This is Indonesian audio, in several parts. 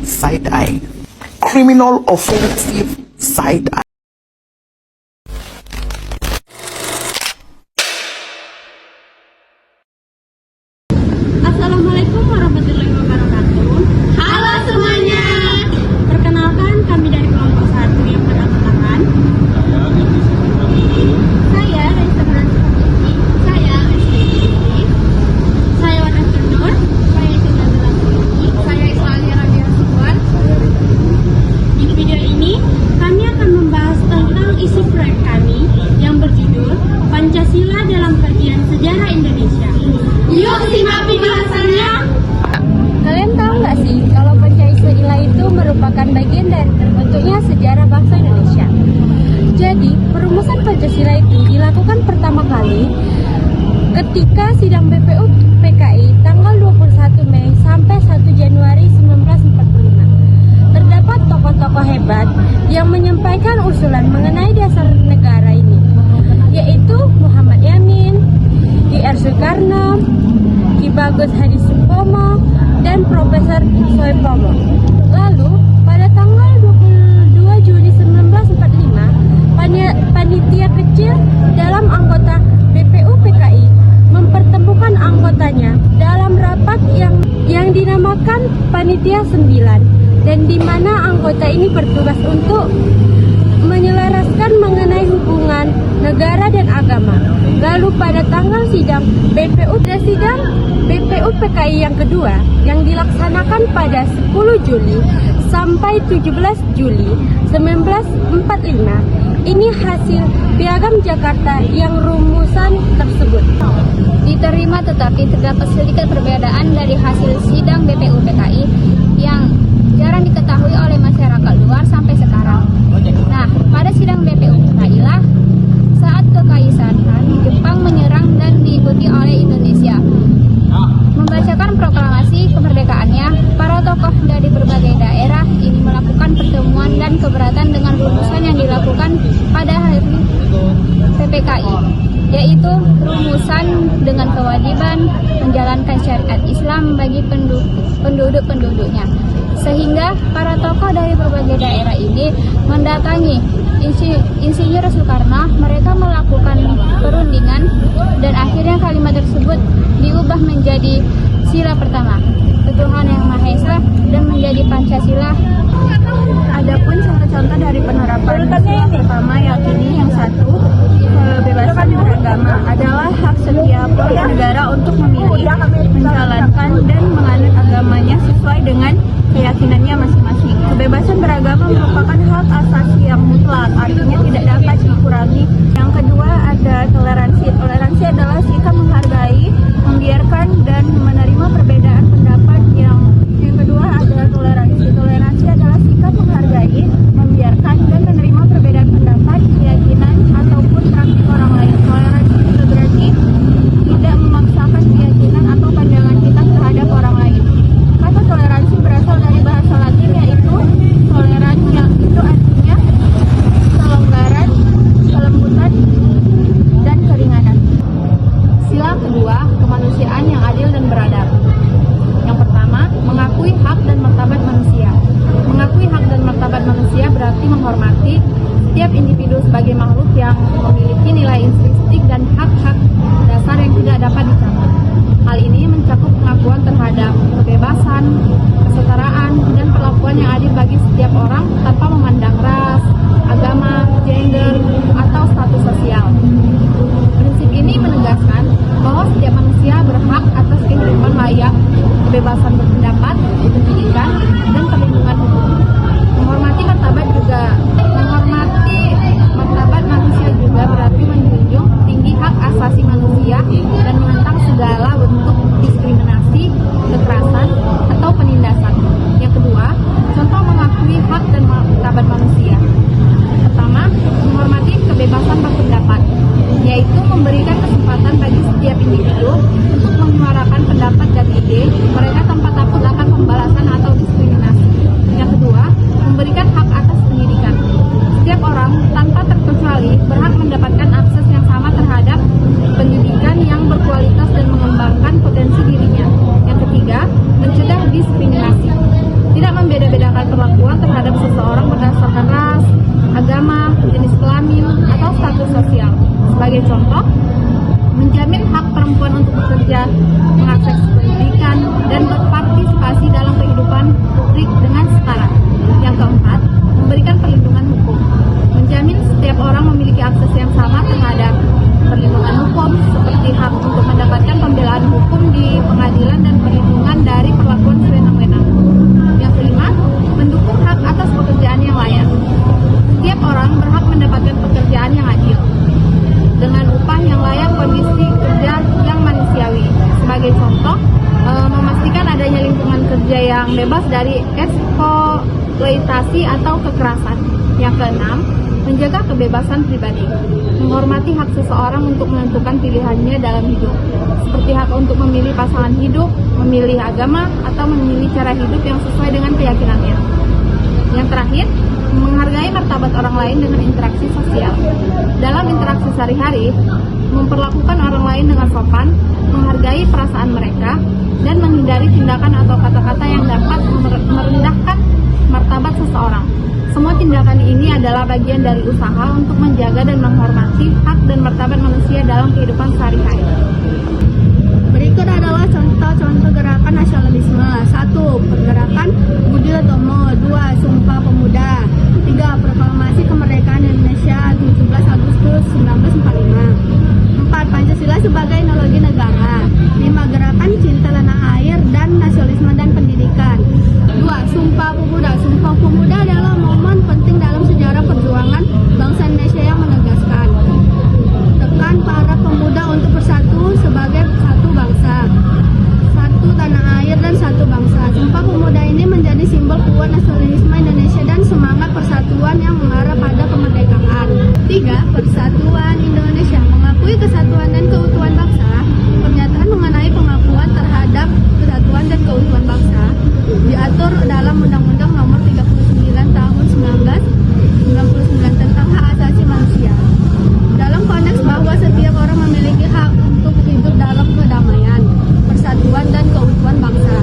side eye. Criminal offensive side eye. Assalamualaikum warahmatullahi wabarakatuh. Halo semuanya. Perkenalkan, kami dari kelompok 1 yang beranggotakan. Saya Raisa Bransuti. Saya Rizky. Saya Warna Nur. Saya Cinta Delapuni. Saya Ismail Rabia Sukwan. Di video ini kami akan membahas tentang isi proyek kami yang berjudul Pancasila dalam Kajian Sejarah Indonesia. Yuk simak pembahasannya. Kalian tahu nggak sih kalau Pancasila itu merupakan bagian dari terbentuknya sejarah bangsa Indonesia. Jadi perumusan Pancasila itu dilakukan pertama kali ketika sidang BPU PKI tanggal 21 Mei sampai 1 Januari 1945. Terdapat tokoh-tokoh hebat yang menyampaikan usulan mengenai dasar negara ini, yaitu Muhammad Yamin, I.R. Soekarno, Ki Bagus Hadisupomo, dan Profesor Soepomo. Lalu, pada tanggal 22 Juni 1945, panitia kecil dalam anggota BPU PKI mempertemukan anggotanya dalam rapat yang dinamakan Panitia 9, dan di mana anggota ini bertugas untuk menyelaraskan mengenai hubungan negara dan agama. Lalu pada tanggal sidang BPU PKI yang kedua yang dilaksanakan pada 10 Juli sampai 17 Juli 1945, ini hasil Piagam Jakarta yang rumusan tersebut diterima, tetapi terdapat sedikit perbedaan dari hasil sidang BPU PKI yang jarang diketahui oleh masyarakat luar sampai sekarang. Nah, pada sidang BPU PKI lah saat kekaisaran Jepang menyerang dan diikuti oleh Indonesia. Membacakan proklamasi kemerdekaannya, para tokoh dari berbagai daerah ini melakukan pertemuan dan keberatan dengan rumusan yang dilakukan pada hari PPKI, yaitu rumusan dengan kewajiban menjalankan syariat Islam bagi penduduk-penduduknya. Sehingga para tokoh dari berbagai daerah ini mendatangi Insinyur Soekarno. Mereka melakukan perundingan dan akhirnya kalimat tersebut diubah menjadi sila pertama, Tuhan Yang Maha Esa, dan menjadi Pancasila. Adapun contoh-contoh dari penerapan sila pertama yakni yang satu, kebebasan beragama adalah hak setiap warga negara untuk memilih, menjalankan, dan menganut agamanya sesuai dengan keyakinannya masing-masing. Kebebasan beragama merupakan hak asasi yang mutlak, artinya tidak dapat dikurangi. Yang kedua ada toleransi. Toleransi adalah sikap menghargai, membiarkan, dan menerima perbedaan pendapat. Yang kedua ada toleransi. Toleransi adalah sikap menghargai, membiarkan, dan menerima perbedaan pendapat, keyakinan, ataupun praktik orang lain. Toleransi juga berarti tidak memaksakan keyakinan atau pandangan kita terhadap orang lain. Kata toleransi berasal dari bahasa Latin, yaitu toleran, yang itu artinya kelonggaran, kelembutan, dan keringanan. Sila kedua, kemanusiaan yang adil dan beradab. Yang pertama, mengakui hak dan martabat manusia. Mengakui hak dan martabat manusia berarti menghormati setiap individu sebagai makhluk yang memiliki nilai intrinsik dan hak-hak dasar yang tidak dapat dicabut. Hal ini mencakup pengakuan terhadap kebebasan, kesetaraan, dan perlakuan yang adil bagi setiap orang tanpa memandang ras, agama, gender, atau status sosial. Prinsip ini menegaskan bahwa setiap manusia berhak atas kehidupan layak, kebebasan berpendapat, pendidikan, dan perlindungan hukum. Menghormati martabat manusia juga berarti menjunjung tinggi hak asasi manusia dan menentang segala bentuk diskriminasi, kekerasan, atau penindasan yang bebas dari eksploitasi atau kekerasan. Yang keenam, menjaga kebebasan pribadi, menghormati hak seseorang untuk menentukan pilihannya dalam hidup, seperti hak untuk memilih pasangan hidup, memilih agama, atau memilih cara hidup yang sesuai dengan keyakinannya. Yang terakhir, menghargai martabat orang lain dengan interaksi sosial. Dalam interaksi sehari-hari, memperlakukan orang lain dengan sopan, menghargai perasaan mereka, dan menghindari tindakan atau kata-kata yang dapat merendahkan martabat seseorang. Semua tindakan ini adalah bagian dari usaha untuk menjaga dan menghormati hak dan martabat manusia dalam kehidupan sehari-hari. Berikut adalah contoh-contoh gerakan nasionalisme. 1. Pergerakan Budi Utomo. 2. Sumpah Pemuda. 3. Proklamasi Kemerdekaan Indonesia 17 Agustus 1945. 4. Pancasila sebagai ideologi negara. 5. Gerakan Cinta Tanah Air dan Nasionalisme dan Pendidikan. 2. Sumpah Pemuda. Sumpah Pemuda adalah momen penting dalam sejarah perjuangan bangsa Indonesia yang menegaskan tekan para pemuda untuk bersatu sebagai satu bangsa, satu tanah air dan satu bangsa. Sumpah Pemuda ini menjadi simbol kuat nasionalisme Indonesia dan semangat persatuan yang mengarah pada kemerdekaan. 3. Persatuan Indonesia mengakui kesatuan dan keutuhan bangsa. Pernyataan mengenai pengakuan terhadap kesatuan dan keutuhan bangsa diatur dalam Undang-Undang Nomor 39 Tahun 1999 tentang Hak Asasi Manusia. Dalam konteks bahwa setiap orang memiliki hak untuk hidup dalam kedamaian, persatuan dan keutuhan bangsa.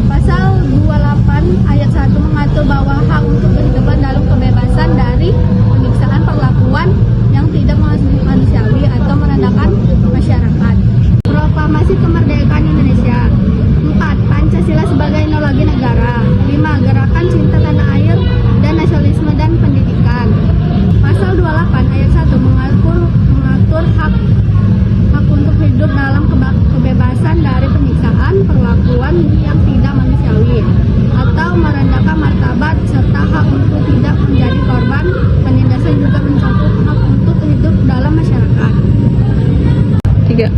Pasal 28 ayat 1 mengatur bahwa hak untuk kehidupan dalam kebebasan dari penyiksaan perlakuan yang tidak manusiawi atau merendahkan masyarakat. Proklamasi Kemerdekaan Indonesia. 4. Pancasila sebagai ideologi negara. 5. Gerakan Cinta Tanah Air dan Nasionalisme dan Pendidikan. Pasal 28 ayat 1 mengatur hak untuk hidup dalam kebebasan dari penyiksaan, perlakuan yang tidak manusiawi atau merendahkan martabat, serta hak untuk tidak menjadi korban penindasan, juga mencakup hak untuk hidup dalam masyarakat. 3.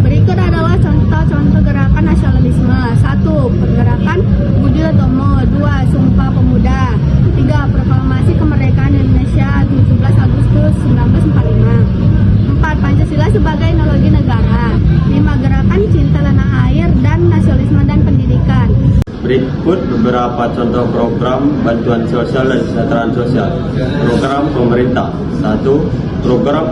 Berikut adalah contoh-contoh gerakan nasionalisme. 1. Pergerakan Budi Utomo. 2. Sumpah Pemuda. 3. Proklamasi Kemerdekaan Indonesia 17 Agustus 1945. 4. Pancasila sebagai ideologi negara. 5. Gerakan Cinta Tanah Air dan Nasionalisme dan Pendidikan. Berikut beberapa contoh program bantuan sosial dan kesejahteraan sosial. Program pemerintah. 1. Program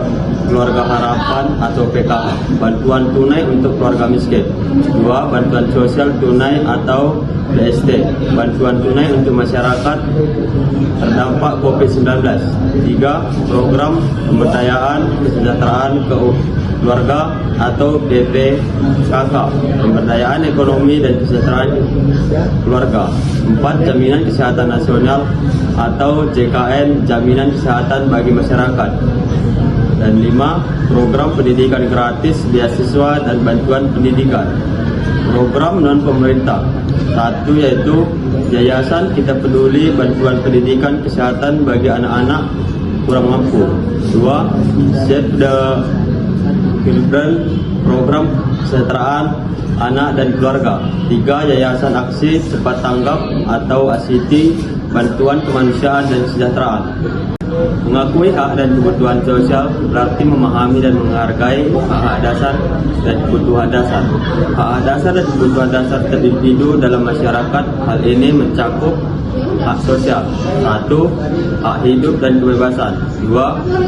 Keluarga Harapan atau PKH, bantuan tunai untuk keluarga miskin. 2. Bantuan sosial tunai atau BST, bantuan tunai untuk masyarakat terdampak COVID-19. 3. Program pemberdayaan kesejahteraan keluarga atau BPKK, pemberdayaan ekonomi dan kesejahteraan keluarga. 4. Jaminan Kesehatan Nasional atau JKN, jaminan kesehatan bagi masyarakat. Dan 5. Program pendidikan gratis, beasiswa dan bantuan pendidikan. Program non pemerintah. 1. Yaitu Yayasan Kita Peduli, bantuan pendidikan kesehatan bagi anak-anak kurang mampu. 2. Save the Children, program kesejahteraan anak dan keluarga. 3. Yayasan Aksi Cepat Tanggap atau ACT, bantuan kemanusiaan dan kesejahteraan. Mengakui hak dan kebutuhan sosial berarti memahami dan menghargai hak dasar dan kebutuhan dasar. Hak dasar dan kebutuhan dasar setiap individu dalam masyarakat, hal ini mencakup hak sosial. 1. Hak hidup dan kebebasan. 2.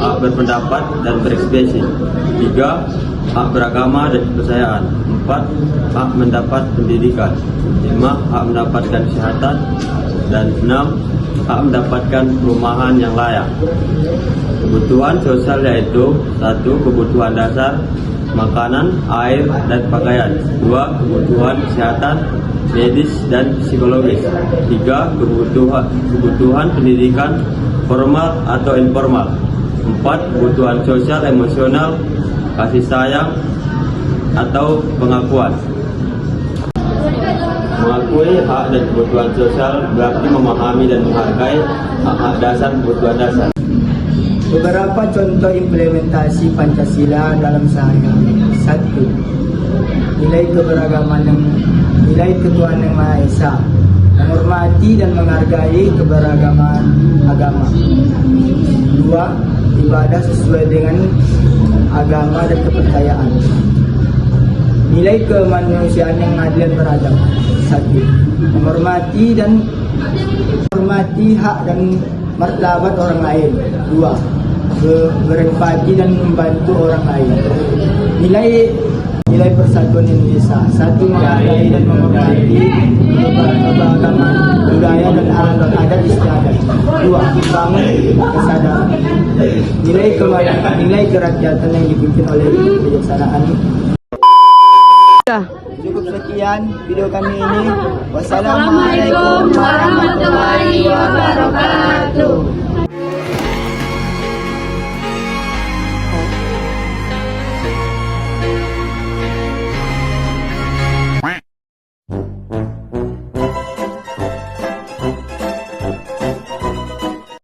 Hak berpendapat dan berekspresi. 3. Hak beragama dan kepercayaan. 4. Hak mendapat pendidikan. 5. Hak mendapatkan kesehatan. Dan 6. Hak mendapatkan perumahan yang layak. Kebutuhan sosial yaitu 1. Kebutuhan dasar, makanan, air, dan pakaian. 2. Kebutuhan kesehatan, medis dan psikologis. 3. Kebutuhan pendidikan formal atau informal. 4. Kebutuhan sosial emosional, kasih sayang atau pengakuan. Mengakui hak dan kebutuhan sosial berarti memahami dan menghargai hak dasar kebutuhan dasar. Beberapa contoh implementasi Pancasila dalam sehari-hari. 1. Nilai keberagaman dan nilai ketuhanan yang Maha Esa. menghormati dan menghargai keberagaman agama. 2. Ibadah sesuai dengan agama dan kepercayaan. Nilai kemanusiaan yang adil dan beradab. 1. Menghormati hak dan martabat orang lain. 2. Berempati dan membantu orang lain. Nilai persatuan Indonesia. 1. Menghargai dan menghormati keberagaman budaya dan adat istiadat. 2. Membangun kesadaran. Nilai kerakyatan yang dipimpin oleh kebijaksanaan. Cukup sekian video kami ini. Wassalamualaikum warahmatullahi wabarakatuh.